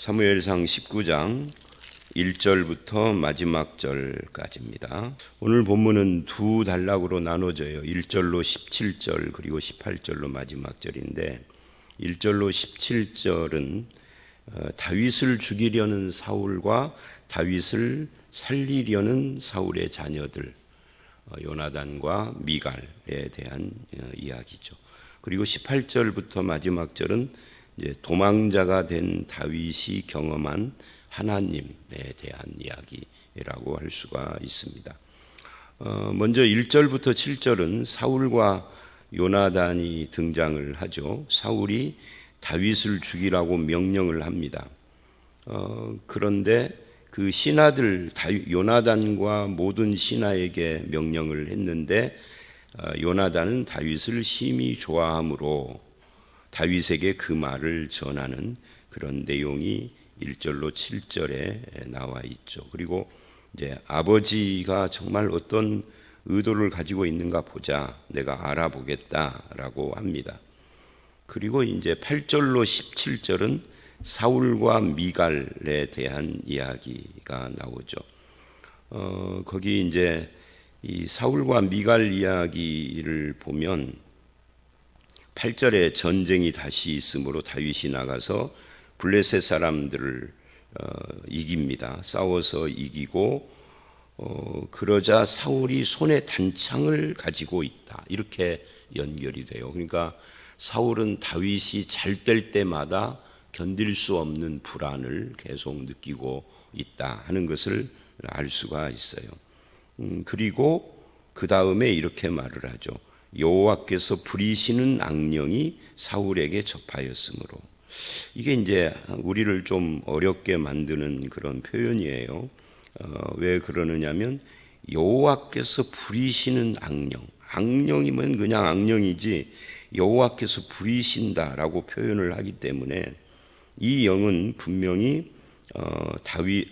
사무엘상 19장 1절부터 마지막 절까지입니다. 오늘 본문은 두 단락으로 나눠져요. 1절로 17절 그리고 18절로 마지막 절인데 1절로 17절은 다윗을 죽이려는 사울과 다윗을 살리려는 사울의 자녀들 요나단과 미갈에 대한 이야기죠. 그리고 18절부터 마지막 절은 이제 도망자가 된 다윗이 경험한 하나님에 대한 이야기라고 할 수가 있습니다. 먼저 1절부터 7절은 사울과 요나단이 등장을 하죠. 사울이 다윗을 죽이라고 명령을 합니다. 그런데 그 신하들 요나단과 모든 신하에게 명령을 했는데 요나단은 다윗을 심히 좋아하므로 다윗에게 그 말을 전하는 그런 내용이 1절로 7절에 나와 있죠. 그리고 이제 아버지가 정말 어떤 의도를 가지고 있는가 보자, 내가 알아보겠다라고 합니다. 그리고 이제 8절로 17절은 사울과 미갈에 대한 이야기가 나오죠. 거기 이제 이 사울과 미갈 이야기를 보면 8절에 전쟁이 다시 있으므로 다윗이 나가서 블레셋 사람들을 이깁니다. 싸워서 이기고 그러자 사울이 손에 단창을 가지고 있다. 이렇게 연결이 돼요. 그러니까 사울은 다윗이 잘 될 때마다 견딜 수 없는 불안을 계속 느끼고 있다 하는 것을 알 수가 있어요. 그리고 그 다음에 이렇게 말을 하죠. 여호와께서 부리시는 악령이 사울에게 접하였으므로. 이게 이제 우리를 좀 어렵게 만드는 그런 표현이에요. 왜 그러느냐면 여호와께서 부리시는 악령, 악령이면 그냥 악령이지 여호와께서 부리신다라고 표현을 하기 때문에 이 영은 분명히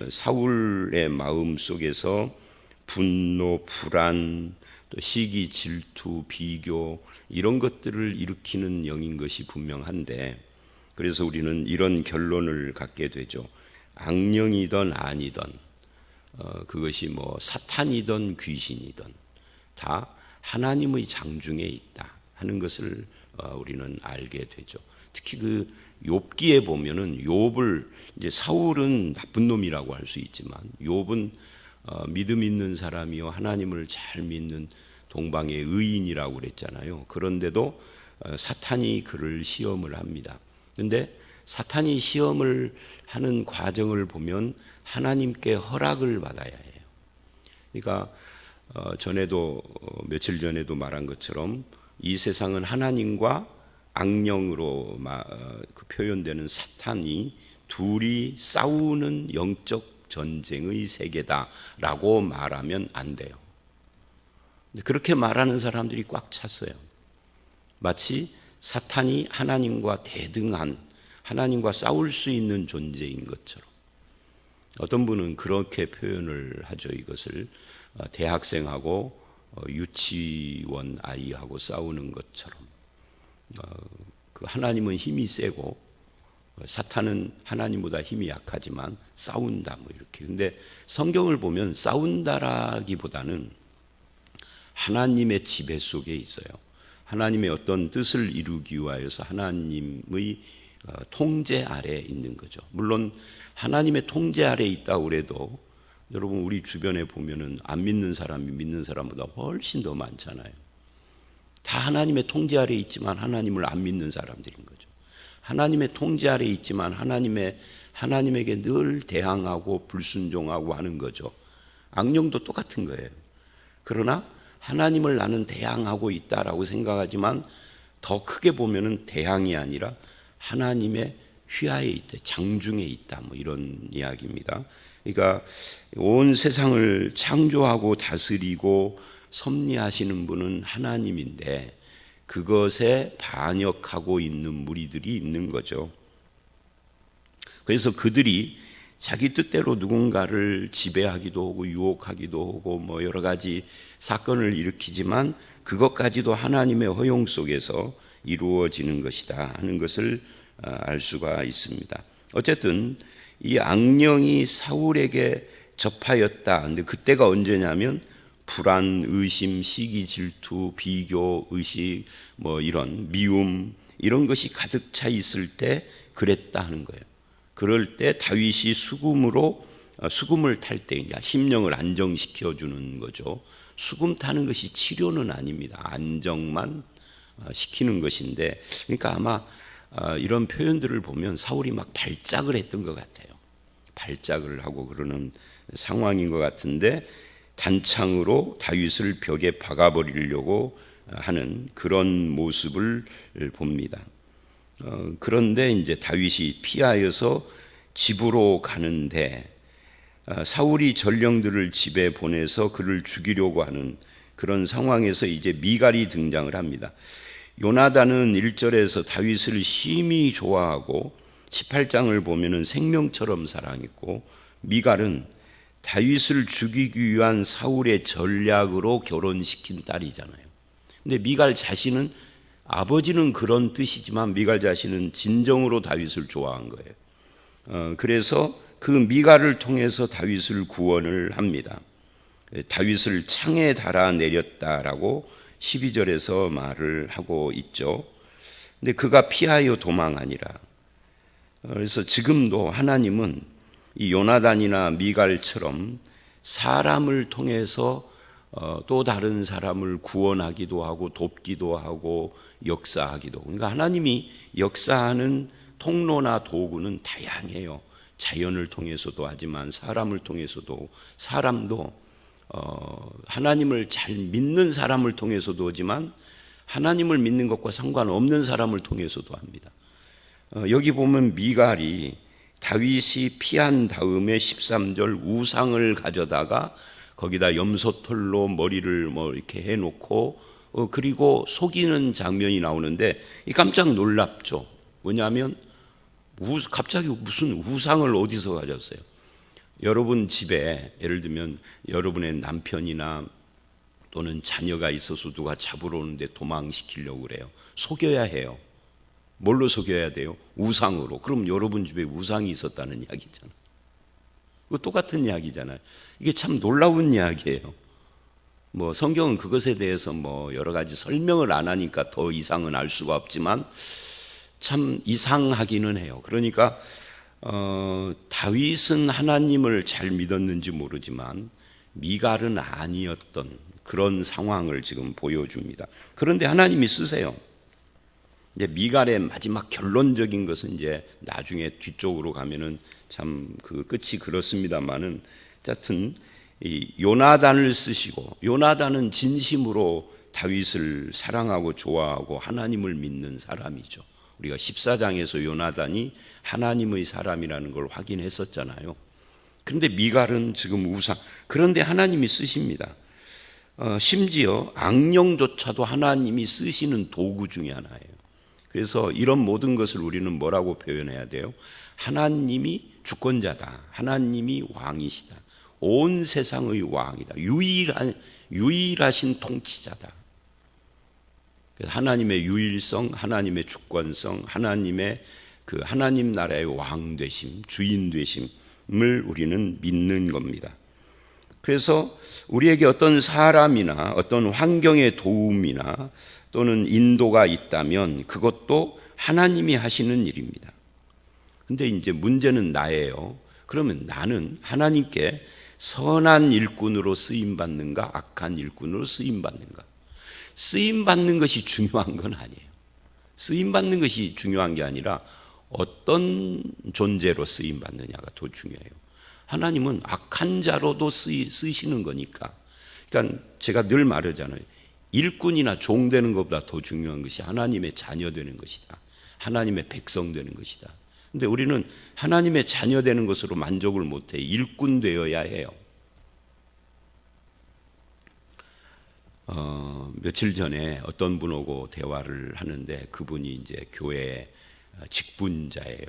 사울의 마음 속에서 분노, 불안, 또 시기, 질투, 비교 이런 것들을 일으키는 영인 것이 분명한데, 그래서 우리는 이런 결론을 갖게 되죠. 악령이든 아니든 그것이 뭐 사탄이든 귀신이든 다 하나님의 장중에 있다 하는 것을 우리는 알게 되죠. 특히 그 욥기에 보면은 욥을 이제 사울은 나쁜 놈이라고 할 수 있지만 욥은 믿음 있는 사람이요 하나님을 잘 믿는 동방의 의인이라고 그랬잖아요. 그런데도 사탄이 그를 시험을 합니다. 그런데 사탄이 시험을 하는 과정을 보면 하나님께 허락을 받아야 해요. 그러니까 전에도 며칠 전에도 말한 것처럼 이 세상은 하나님과 악령으로 표현되는 사탄이 둘이 싸우는 영적 전쟁의 세계다라고 말하면 안 돼요. 그렇게 말하는 사람들이 꽉 찼어요. 마치 사탄이 하나님과 대등한, 하나님과 싸울 수 있는 존재인 것처럼. 어떤 분은 그렇게 표현을 하죠. 이것을 대학생하고 유치원 아이하고 싸우는 것처럼. 그 하나님은 힘이 세고 사탄은 하나님보다 힘이 약하지만 싸운다 뭐 이렇게. 근데 성경을 보면 싸운다라기보다는 하나님의 지배 속에 있어요. 하나님의 어떤 뜻을 이루기 위하여서 하나님의 통제 아래에 있는 거죠. 물론 하나님의 통제 아래에 있다고 해도 여러분 우리 주변에 보면은 안 믿는 사람이 믿는 사람보다 훨씬 더 많잖아요. 다 하나님의 통제 아래에 있지만 하나님을 안 믿는 사람들인 거죠. 하나님의 통제 아래에 있지만 하나님에게 늘 대항하고 불순종하고 하는 거죠. 악령도 똑같은 거예요. 그러나 하나님을 나는 대항하고 있다라고 생각하지만 더 크게 보면은 대항이 아니라 하나님의 휘하에 있다, 장중에 있다, 뭐 이런 이야기입니다. 그러니까 온 세상을 창조하고 다스리고 섭리하시는 분은 하나님인데 그것에 반역하고 있는 무리들이 있는 거죠. 그래서 그들이 자기 뜻대로 누군가를 지배하기도 하고 유혹하기도 하고 뭐 여러 가지 사건을 일으키지만 그것까지도 하나님의 허용 속에서 이루어지는 것이다 하는 것을 알 수가 있습니다. 어쨌든 이 악령이 사울에게 접하였다. 근데 그때가 언제냐면 불안, 의심, 시기, 질투, 비교, 의식, 이런 미움 이런 것이 가득 차 있을 때 그랬다 하는 거예요. 그럴 때 다윗이 수금을 탈 때 심령을 안정시켜 주는 거죠. 수금 타는 것이 치료는 아닙니다. 안정만 시키는 것인데, 그러니까 아마 이런 표현들을 보면 사울이 막 발작을 했던 것 같아요. 발작을 하고 그러는 상황인 것 같은데, 단창으로 다윗을 벽에 박아버리려고 하는 그런 모습을 봅니다. 그런데 이제 다윗이 피하여서 집으로 가는데 사울이 전령들을 집에 보내서 그를 죽이려고 하는 그런 상황에서 이제 미갈이 등장을 합니다. 요나단은 1절에서 다윗을 심히 좋아하고 18장을 보면은 생명처럼 사랑했고, 미갈은 다윗을 죽이기 위한 사울의 전략으로 결혼시킨 딸이잖아요. 근데 미갈 자신은, 아버지는 그런 뜻이지만 미갈 자신은 진정으로 다윗을 좋아한 거예요. 그래서 그 미갈을 통해서 다윗을 구원을 합니다. 다윗을 창에 달아 내렸다라고 12절에서 말을 하고 있죠. 근데 그가 피하여 도망하니라. 그래서 지금도 하나님은 이 요나단이나 미갈처럼 사람을 통해서 또 다른 사람을 구원하기도 하고 돕기도 하고 역사하기도. 그러니까 하나님이 역사하는 통로나 도구는 다양해요. 자연을 통해서도 하지만 사람을 통해서도, 사람도 하나님을 잘 믿는 사람을 통해서도 하지만 하나님을 믿는 것과 상관없는 사람을 통해서도 합니다. 여기 보면 미갈이 다윗이 피한 다음에 13절 우상을 가져다가 거기다 염소털로 머리를 이렇게 해놓고 그리고 속이는 장면이 나오는데 깜짝 놀랍죠. 왜냐하면 갑자기 무슨 우상을 어디서 가졌어요? 여러분 집에 예를 들면 여러분의 남편이나 또는 자녀가 있어서 누가 잡으러 오는데 도망시키려고 그래요. 속여야 해요. 뭘로 속여야 돼요? 우상으로. 그럼 여러분 집에 우상이 있었다는 이야기잖아요. 그거 똑같은 이야기잖아요. 이게 참 놀라운 이야기예요. 성경은 그것에 대해서 여러 가지 설명을 안 하니까 더 이상은 알 수가 없지만 참 이상하기는 해요. 그러니까 다윗은 하나님을 잘 믿었는지 모르지만 미갈은 아니었던 그런 상황을 지금 보여줍니다. 그런데 하나님이 쓰세요. 이제 미갈의 마지막 결론적인 것은 이제 나중에 뒤쪽으로 가면은 참 그 끝이 그렇습니다만은, 하여튼 이 요나단을 쓰시고, 요나단은 진심으로 다윗을 사랑하고 좋아하고 하나님을 믿는 사람이죠. 우리가 14장에서 요나단이 하나님의 사람이라는 걸 확인했었잖아요. 그런데 미갈은 지금 우상. 그런데 하나님이 쓰십니다. 심지어 악령조차도 하나님이 쓰시는 도구 중에 하나예요. 그래서 이런 모든 것을 우리는 뭐라고 표현해야 돼요? 하나님이 주권자다. 하나님이 왕이시다. 온 세상의 왕이다. 유일하신 통치자다. 하나님의 유일성, 하나님의 주권성, 하나님의 그 하나님 나라의 왕 되심, 주인 되심을 우리는 믿는 겁니다. 그래서 우리에게 어떤 사람이나 어떤 환경의 도움이나 또는 인도가 있다면 그것도 하나님이 하시는 일입니다. 근데 이제 문제는 나예요. 그러면 나는 하나님께 선한 일꾼으로 쓰임 받는가, 악한 일꾼으로 쓰임 받는가? 쓰임 받는 것이 중요한 건 아니에요. 쓰임 받는 것이 중요한 게 아니라 어떤 존재로 쓰임 받느냐가 더 중요해요. 하나님은 악한 자로도 쓰시는 거니까. 그러니까 제가 늘 말하잖아요. 일꾼이나 종 되는 것보다 더 중요한 것이 하나님의 자녀 되는 것이다. 하나님의 백성 되는 것이다. 근데 우리는 하나님의 자녀 되는 것으로 만족을 못해. 일꾼 되어야 해요. 며칠 전에 어떤 분하고 대화를 하는데 그분이 이제 교회 직분자예요.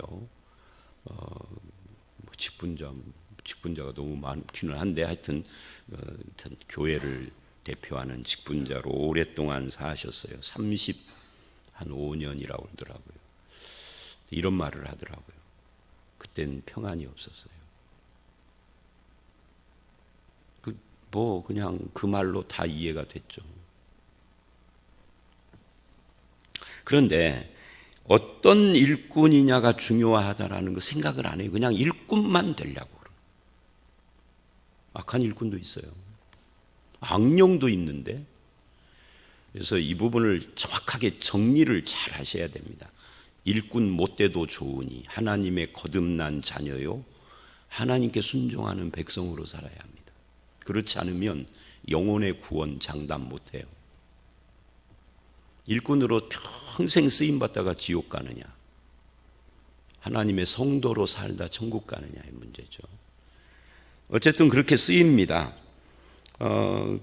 직분자가 너무 많기는 한데 하여튼 교회를 대표하는 직분자로 오랫동안 사셨어요. 35년이라고 그러더라고요. 이런 말을 하더라고요. 그 그때는 평안이 없었어요. 그냥 그 말로 다 이해가 됐죠. 그런데 어떤 일꾼이냐가 중요하다라는 거 생각을 안 해요. 그냥 일꾼만 되려고. 악한 일꾼도 있어요. 악령도 있는데. 그래서 이 부분을 정확하게 정리를 잘 하셔야 됩니다. 일꾼 못 돼도 좋으니 하나님의 거듭난 자녀요 하나님께 순종하는 백성으로 살아야 합니다. 그렇지 않으면 영혼의 구원 장담 못해요. 일꾼으로 평생 쓰임받다가 지옥 가느냐, 하나님의 성도로 살다 천국 가느냐의 문제죠. 어쨌든 그렇게 쓰입니다.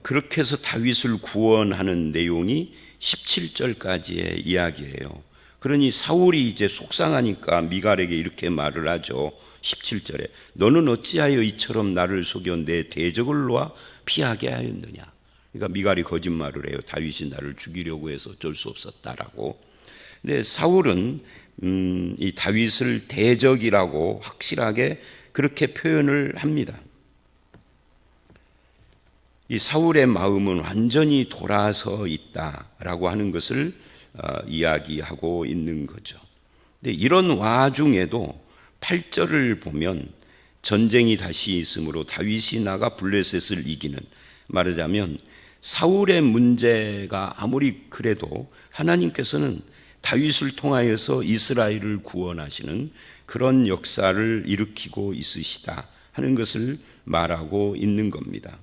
그렇게 해서 다윗을 구원하는 내용이 17절까지의 이야기예요. 그러니 사울이 이제 속상하니까 미갈에게 이렇게 말을 하죠. 17절에 너는 어찌하여 이처럼 나를 속여 내 대적을 놓아 피하게 하였느냐. 그러니까 미갈이 거짓말을 해요. 다윗이 나를 죽이려고 해서 어쩔 수 없었다라고. 근데 사울은 이 다윗을 대적이라고 확실하게 그렇게 표현을 합니다. 이 사울의 마음은 완전히 돌아서 있다라고 하는 것을 이야기하고 있는 거죠. 근데 이런 와중에도 8절을 보면 전쟁이 다시 있으므로 다윗이 나가 블레셋을 이기는, 말하자면 사울의 문제가 아무리 그래도 하나님께서는 다윗을 통하여서 이스라엘을 구원하시는 그런 역사를 일으키고 있으시다 하는 것을 말하고 있는 겁니다.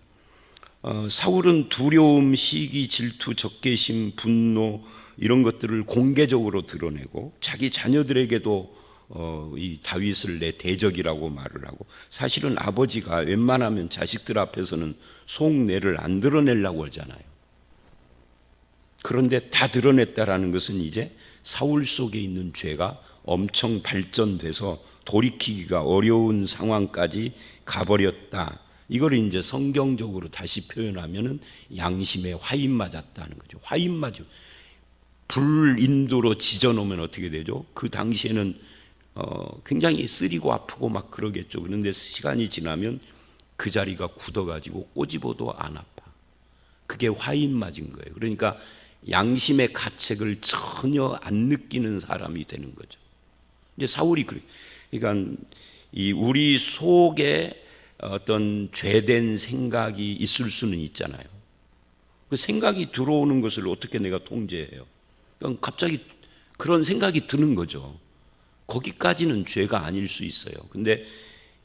사울은 두려움, 시기, 질투, 적개심, 분노 이런 것들을 공개적으로 드러내고 자기 자녀들에게도 이 다윗을 내 대적이라고 말을 하고, 사실은 아버지가 웬만하면 자식들 앞에서는 속내를 안 드러내려고 하잖아요. 그런데 다 드러냈다라는 것은 이제 사울 속에 있는 죄가 엄청 발전돼서 돌이키기가 어려운 상황까지 가버렸다. 이걸 이제 성경적으로 다시 표현하면은 양심에 화인 맞았다는 거죠. 화인 맞아. 불인도로 지져놓으면 어떻게 되죠? 그 당시에는 굉장히 쓰리고 아프고 막 그러겠죠. 그런데 시간이 지나면 그 자리가 굳어가지고 꼬집어도 안 아파. 그게 화인 맞은 거예요. 그러니까 양심의 가책을 전혀 안 느끼는 사람이 되는 거죠. 이제 사울이 그래. 그러니까 이 우리 속에 어떤 죄된 생각이 있을 수는 있잖아요. 그 생각이 들어오는 것을 어떻게 내가 통제해요? 그러니까 갑자기 그런 생각이 드는 거죠. 거기까지는 죄가 아닐 수 있어요. 근데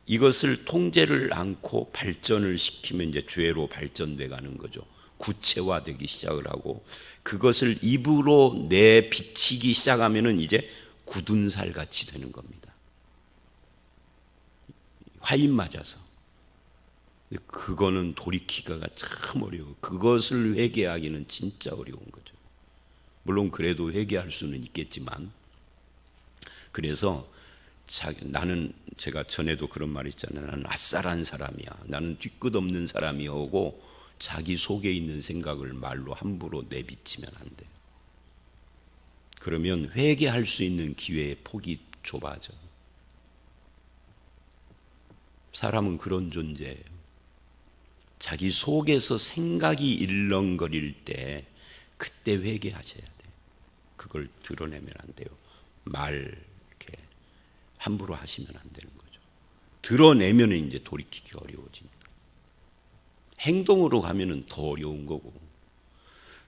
이것을 통제를 않고 발전을 시키면 이제 죄로 발전돼 가는 거죠. 구체화되기 시작을 하고 그것을 입으로 내비치기 시작하면은 이제 굳은 살 같이 되는 겁니다. 화인 맞아서. 그거는 돌이키기가 참 어려워. 그것을 회개하기는 진짜 어려운 거죠. 물론 그래도 회개할 수는 있겠지만, 그래서 나는, 제가 전에도 그런 말 있잖아요. 나는 아싸란 사람이야. 나는 뒤끝 없는 사람이오고 자기 속에 있는 생각을 말로 함부로 내비치면 안 돼요. 그러면 회개할 수 있는 기회의 폭이 좁아져. 사람은 그런 존재예요. 자기 속에서 생각이 일렁거릴 때 그때 회개하셔야 돼요. 그걸 드러내면 안 돼요. 말 이렇게 함부로 하시면 안 되는 거죠. 드러내면 이제 돌이키기가 어려워지니까. 행동으로 가면은 더 어려운 거고.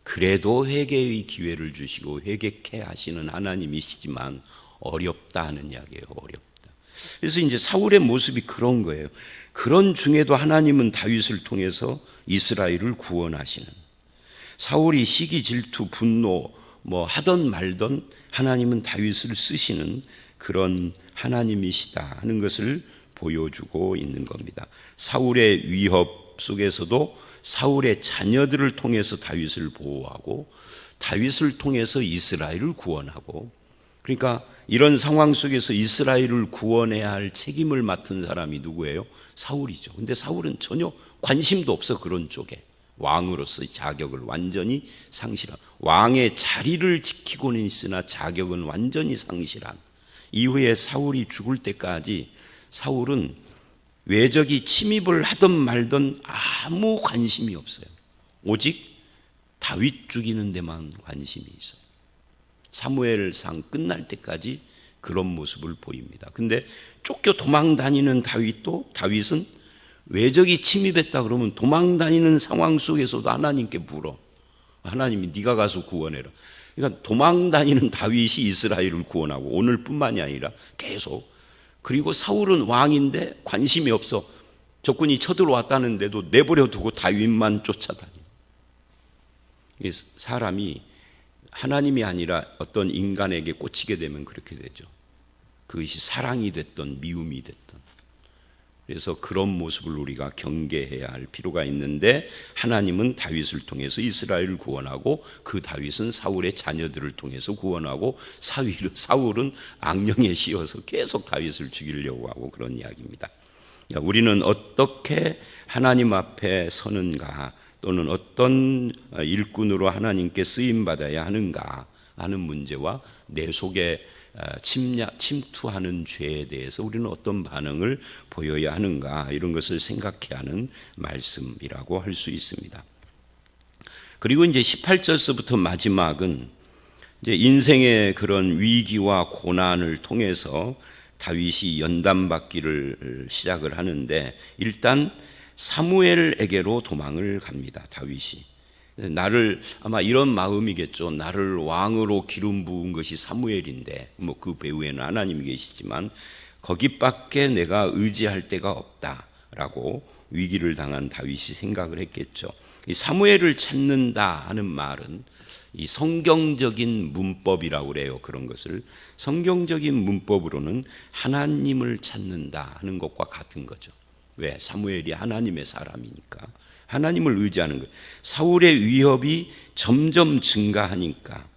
그래도 회개의 기회를 주시고 회개케 하시는 하나님이시지만 어렵다 하는 이야기예요. 어렵다. 그래서 이제 사울의 모습이 그런 거예요. 그런 중에도 하나님은 다윗을 통해서 이스라엘을 구원하시는, 사울이 시기, 질투, 분노 뭐 하던 말던 하나님은 다윗을 쓰시는 그런 하나님이시다 하는 것을 보여주고 있는 겁니다. 사울의 위협 속에서도 사울의 자녀들을 통해서 다윗을 보호하고 다윗을 통해서 이스라엘을 구원하고, 그러니까 이런 상황 속에서 이스라엘을 구원해야 할 책임을 맡은 사람이 누구예요? 사울이죠. 근데 사울은 전혀 관심도 없어. 그런 쪽에 왕으로서의 자격을 완전히 상실한, 왕의 자리를 지키고는 있으나 자격은 완전히 상실한, 이후에 사울이 죽을 때까지 사울은 외적이 침입을 하든 말든 아무 관심이 없어요. 오직 다윗 죽이는 데만 관심이 있어요. 사무엘상 끝날 때까지 그런 모습을 보입니다. 근데 쫓겨 도망 다니는 다윗은 외적이 침입했다 그러면 도망 다니는 상황 속에서도 하나님께 물어. 하나님이 네가 가서 구원해라. 그러니까 도망 다니는 다윗이 이스라엘을 구원하고 오늘뿐만이 아니라 계속. 그리고 사울은 왕인데 관심이 없어. 적군이 쳐들어왔다는데도 내버려 두고 다윗만 쫓아다녀. 사람이 하나님이 아니라 어떤 인간에게 꽂히게 되면 그렇게 되죠. 그것이 사랑이 됐던 미움이 됐던. 그래서 그런 모습을 우리가 경계해야 할 필요가 있는데, 하나님은 다윗을 통해서 이스라엘을 구원하고 그 다윗은 사울의 자녀들을 통해서 구원하고 사울은 악령에 씌어서 계속 다윗을 죽이려고 하고 그런 이야기입니다. 우리는 어떻게 하나님 앞에 서는가, 또는 어떤 일꾼으로 하나님께 쓰임받아야 하는가 하는 문제와 내 속에 침투하는 죄에 대해서 우리는 어떤 반응을 보여야 하는가, 이런 것을 생각해야 하는 말씀이라고 할 수 있습니다. 그리고 이제 18절서부터 마지막은 이제 인생의 그런 위기와 고난을 통해서 다윗이 연단받기를 시작을 하는데, 일단 사무엘에게로 도망을 갑니다. 다윗이 아마 이런 마음이겠죠. 나를 왕으로 기름 부은 것이 사무엘인데, 뭐 그 배후에는 하나님이 계시지만 거기밖에 내가 의지할 데가 없다라고 위기를 당한 다윗이 생각을 했겠죠. 이 사무엘을 찾는다 하는 말은 이 성경적인 문법이라고 그래요. 그런 것을 성경적인 문법으로는 하나님을 찾는다 하는 것과 같은 거죠. 왜? 사무엘이 하나님의 사람이니까 하나님을 의지하는 거예요. 사울의 위협이 점점 증가하니까,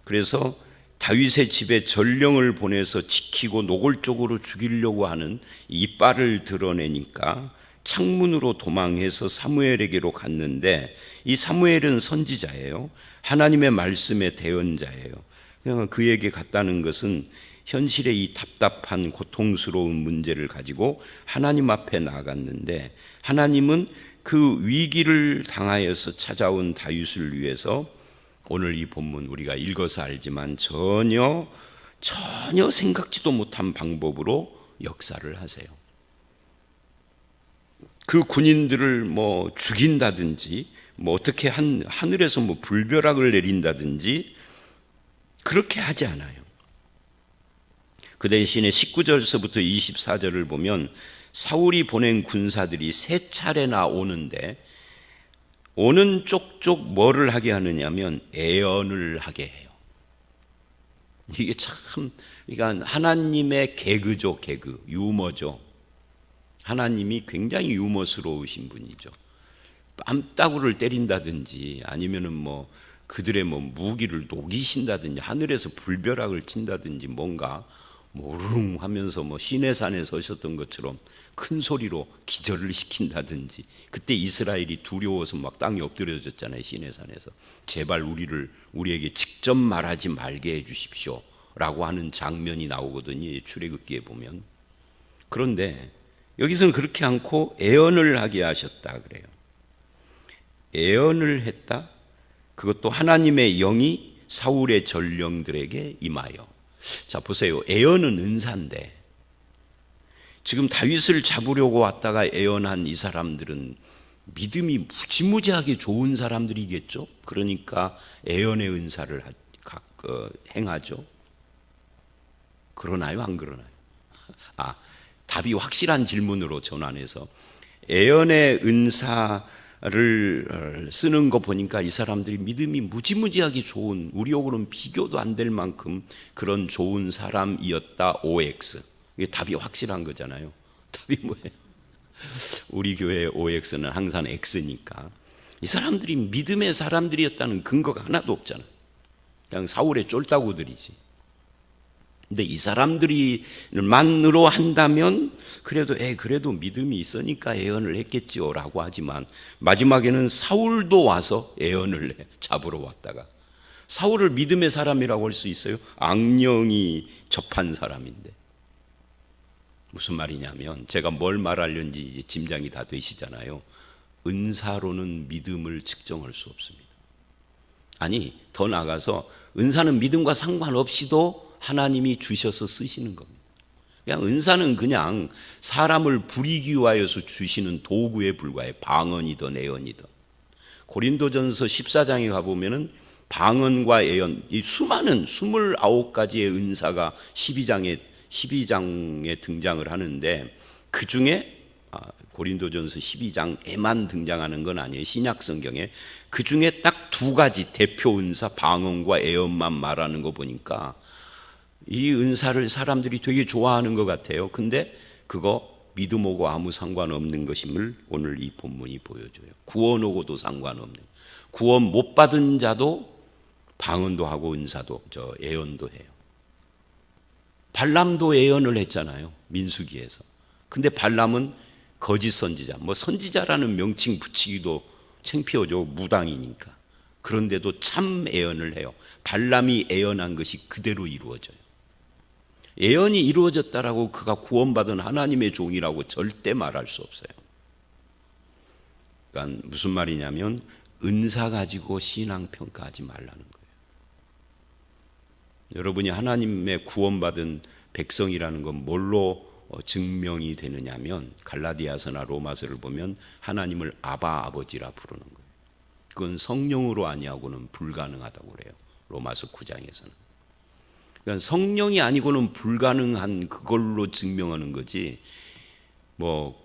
그래서 다윗의 집에 전령을 보내서 지키고 노골적으로 죽이려고 하는 이빨을 드러내니까 창문으로 도망해서 사무엘에게로 갔는데, 이 사무엘은 선지자예요. 하나님의 말씀의 대언자예요. 그냥 그에게 갔다는 것은 현실의 이 답답한 고통스러운 문제를 가지고 하나님 앞에 나아갔는데, 하나님은 그 위기를 당하여서 찾아온 다윗을 위해서 오늘 이 본문 우리가 읽어서 알지만 전혀 생각지도 못한 방법으로 역사를 하세요. 그 군인들을 뭐 죽인다든지, 뭐 어떻게 하늘에서 뭐 불벼락을 내린다든지 그렇게 하지 않아요. 그 대신에 19절서부터 24절을 보면 사울이 보낸 군사들이 3차례나 오는데, 오는 쪽쪽 뭐를 하게 하느냐면 애언을 하게 해요. 이게 참, 그러니까 하나님의 개그죠, 개그, 유머죠. 하나님이 굉장히 유머스러우신 분이죠. 뺨따구를 때린다든지 아니면은 뭐 그들의 뭐 무기를 녹이신다든지 하늘에서 불벼락을 친다든지 뭔가 모르릉 하면서 뭐 시내산에 서셨던 것처럼 큰 소리로 기절을 시킨다든지, 그때 이스라엘이 두려워서 막 땅에 엎드려졌잖아요. 시내산에서 제발 우리에게 직접 말하지 말게 해주십시오 라고 하는 장면이 나오거든요. 출애굽기에 보면. 그런데 여기서는 그렇게 않고 애언을 하게 하셨다 그래요. 애언을 했다. 그것도 하나님의 영이 사울의 전령들에게 임하여. 자, 보세요. 애언은 은사인데 지금 다윗을 잡으려고 왔다가 애언한 이 사람들은 믿음이 무지무지하게 좋은 사람들이겠죠. 그러니까 애언의 은사를 행하죠. 그러나요, 안 그러나요? 답이 확실한 질문으로 전환해서 애언의 은사를 쓰는 거 보니까 이 사람들이 믿음이 무지무지하게 좋은, 우리하고는 비교도 안 될 만큼 그런 좋은 사람이었다. OX. 이게 답이 확실한 거잖아요. 답이 뭐예요? 우리 교회의 OX는 항상 X니까 이 사람들이 믿음의 사람들이었다는 근거가 하나도 없잖아요. 그냥 사울의 쫄따구들이지. 근데 이 사람들이만으로 한다면 그래도 믿음이 있으니까 애언을 했겠지요 라고 하지만, 마지막에는 사울도 와서 애언을 해. 잡으러 왔다가. 사울을 믿음의 사람이라고 할 수 있어요? 악령이 접한 사람인데. 무슨 말이냐면 제가 뭘 말하려는지 이제 짐작이 다 되시잖아요. 은사로는 믿음을 측정할 수 없습니다. 아니, 더 나아가서 은사는 믿음과 상관없이도 하나님이 주셔서 쓰시는 겁니다. 그냥 은사는 그냥 사람을 부리기 위하여서 주시는 도구에 불과해. 방언이든 애언이든. 고린도전서 14장에 가보면은 방언과 애언, 이 수많은 29가지의 은사가 12장에 등장을 하는데, 그 중에 고린도전서 12장에만 등장하는 건 아니에요. 신약 성경에 그 중에 딱 2가지 대표 은사, 방언과 애언만 말하는 거 보니까 이 은사를 사람들이 되게 좋아하는 것 같아요. 근데 그거 믿음하고 아무 상관없는 것임을 오늘 이 본문이 보여줘요. 구원하고도 상관없는, 구원 못 받은 자도 방언도 하고 은사도 애언도 해요. 발람도 애언을 했잖아요, 민수기에서. 근데 발람은 거짓 선지자, 선지자라는 명칭 붙이기도 창피하죠, 무당이니까. 그런데도 참 애언을 해요. 발람이 애언한 것이 그대로 이루어져요. 애언이 이루어졌다라고 그가 구원받은 하나님의 종이라고 절대 말할 수 없어요. 그러니까 무슨 말이냐면 은사 가지고 신앙 평가하지 말라는 거예요. 여러분이 하나님의 구원받은 백성이라는 건 뭘로 증명이 되느냐면, 갈라디아서나 로마서를 보면 하나님을 아바, 아버지라 부르는 거예요. 그건 성령으로 아니하고는 불가능하다고 그래요, 로마서 9장에서는. 그러니까 성령이 아니고는 불가능한 그걸로 증명하는 거지,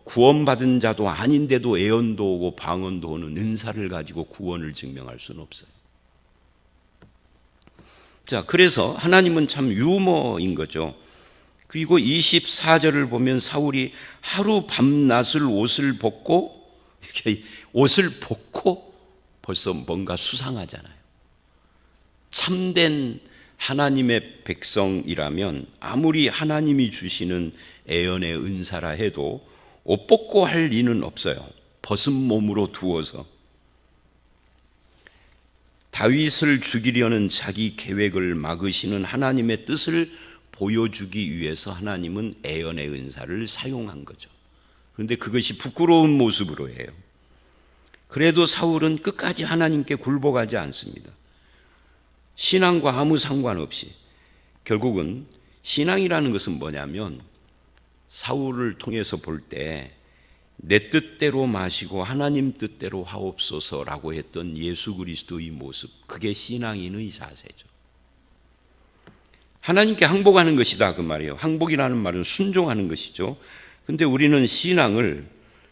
구원받은 자도 아닌데도 애언도 오고 방언도 오는 은사를 가지고 구원을 증명할 수는 없어요. 자, 그래서 하나님은 참 유머인 거죠. 그리고 24절을 보면 사울이 하루 밤낮을 옷을 벗고, 이렇게 옷을 벗고 벌써 뭔가 수상하잖아요. 참된 하나님의 백성이라면 아무리 하나님이 주시는 애언의 은사라 해도 옷 벗고 할 리는 없어요. 벗은 몸으로 두어서. 다윗을 죽이려는 자기 계획을 막으시는 하나님의 뜻을 보여주기 위해서 하나님은 애언의 은사를 사용한 거죠. 그런데 그것이 부끄러운 모습으로 해요. 그래도 사울은 끝까지 하나님께 굴복하지 않습니다. 신앙과 아무 상관없이. 결국은 신앙이라는 것은 뭐냐면, 사울을 통해서 볼 때 내 뜻대로 마시고 하나님 뜻대로 하옵소서라고 했던 예수 그리스도의 모습, 그게 신앙인의 자세죠. 하나님께 항복하는 것이다, 그 말이에요. 항복이라는 말은 순종하는 것이죠. 근데 우리는 신앙을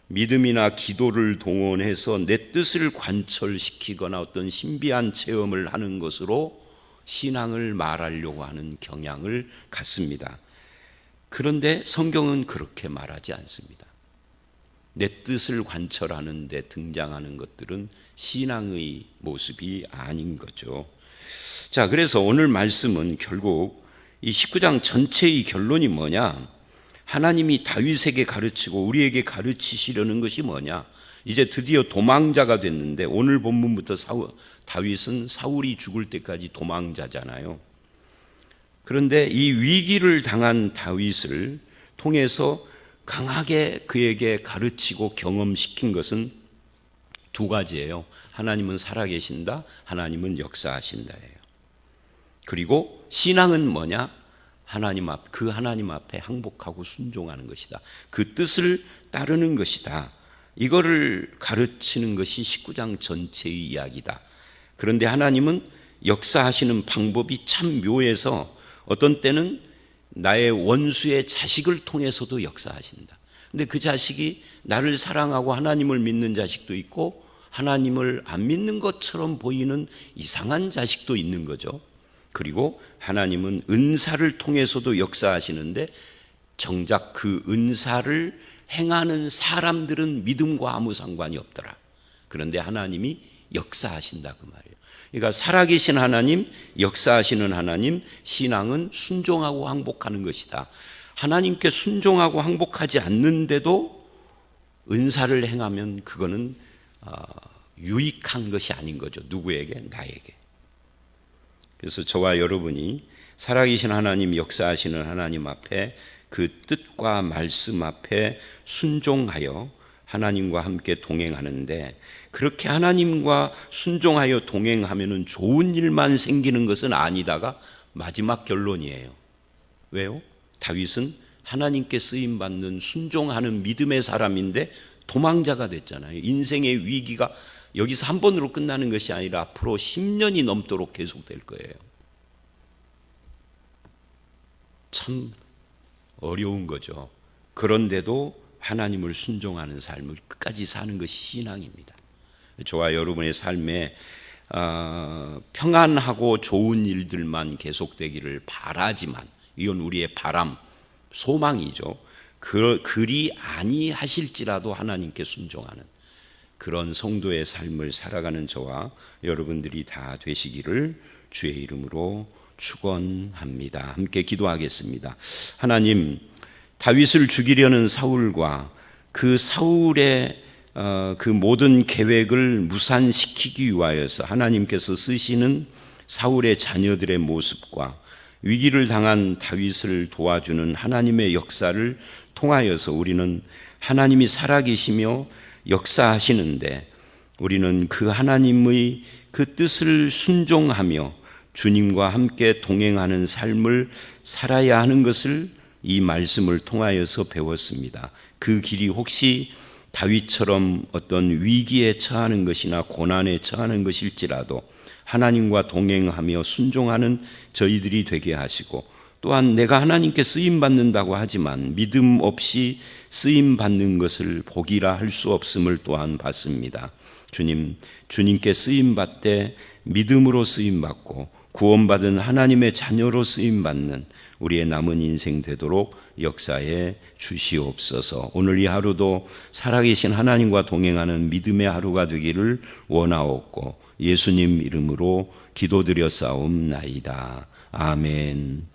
믿음이나 기도를 동원해서 내 뜻을 관철시키거나 어떤 신비한 체험을 하는 것으로 신앙을 말하려고 하는 경향을 갖습니다. 그런데 성경은 그렇게 말하지 않습니다. 내 뜻을 관철하는 데 등장하는 것들은 신앙의 모습이 아닌 거죠. 자, 그래서 오늘 말씀은 결국 이 19장 전체의 결론이 뭐냐? 하나님이 다윗에게 가르치고 우리에게 가르치시려는 것이 뭐냐? 이제 드디어 도망자가 됐는데, 오늘 본문부터 다윗은 사울이 죽을 때까지 도망자잖아요. 그런데 이 위기를 당한 다윗을 통해서 강하게 그에게 가르치고 경험시킨 것은 2가지예요. 하나님은 살아계신다, 하나님은 역사하신다예요. 그리고 신앙은 뭐냐? 그 하나님 앞에 항복하고 순종하는 것이다. 그 뜻을 따르는 것이다. 이거를 가르치는 것이 19장 전체의 이야기다. 그런데 하나님은 역사하시는 방법이 참 묘해서 어떤 때는 나의 원수의 자식을 통해서도 역사하신다. 근데 그 자식이 나를 사랑하고 하나님을 믿는 자식도 있고 하나님을 안 믿는 것처럼 보이는 이상한 자식도 있는 거죠. 그리고 하나님은 은사를 통해서도 역사하시는데 정작 그 은사를 행하는 사람들은 믿음과 아무 상관이 없더라. 그런데 하나님이 역사하신다, 그 말이에요. 그러니까 살아계신 하나님, 역사하시는 하나님, 신앙은 순종하고 항복하는 것이다. 하나님께 순종하고 항복하지 않는데도 은사를 행하면 그거는 유익한 것이 아닌 거죠. 누구에게? 나에게. 그래서 저와 여러분이 살아계신 하나님, 역사하시는 하나님 앞에 그 뜻과 말씀 앞에 순종하여 하나님과 함께 동행하는데, 그렇게 하나님과 순종하여 동행하면은 좋은 일만 생기는 것은 아니다가 마지막 결론이에요. 왜요? 다윗은 하나님께 쓰임 받는 순종하는 믿음의 사람인데 도망자가 됐잖아요. 인생의 위기가 여기서 한 번으로 끝나는 것이 아니라 앞으로 10년이 넘도록 계속될 거예요. 참 어려운 거죠. 그런데도 하나님을 순종하는 삶을 끝까지 사는 것이 신앙입니다. 저와 여러분의 삶에 평안하고 좋은 일들만 계속되기를 바라지만, 이건 우리의 바람, 소망이죠. 그리 아니하실지라도 하나님께 순종하는 그런 성도의 삶을 살아가는 저와 여러분들이 다 되시기를 주의 이름으로 축원합니다. 함께 기도하겠습니다. 하나님, 다윗을 죽이려는 사울과 그 사울의 그 모든 계획을 무산시키기 위하여서 하나님께서 쓰시는 사울의 자녀들의 모습과 위기를 당한 다윗을 도와주는 하나님의 역사를 통하여서 우리는 하나님이 살아계시며 역사하시는데, 우리는 그 하나님의 그 뜻을 순종하며 주님과 함께 동행하는 삶을 살아야 하는 것을 이 말씀을 통하여서 배웠습니다. 그 길이 혹시 다윗처럼 어떤 위기에 처하는 것이나 고난에 처하는 것일지라도 하나님과 동행하며 순종하는 저희들이 되게 하시고, 또한 내가 하나님께 쓰임받는다고 하지만 믿음 없이 쓰임받는 것을 복이라 할 수 없음을 또한 받습니다. 주님, 주님께 쓰임받되 믿음으로 쓰임받고 구원받은 하나님의 자녀로 쓰임받는 우리의 남은 인생 되도록 역사해 주시옵소서. 오늘 이 하루도 살아계신 하나님과 동행하는 믿음의 하루가 되기를 원하옵고 예수님 이름으로 기도드려 싸움나이다. 아멘.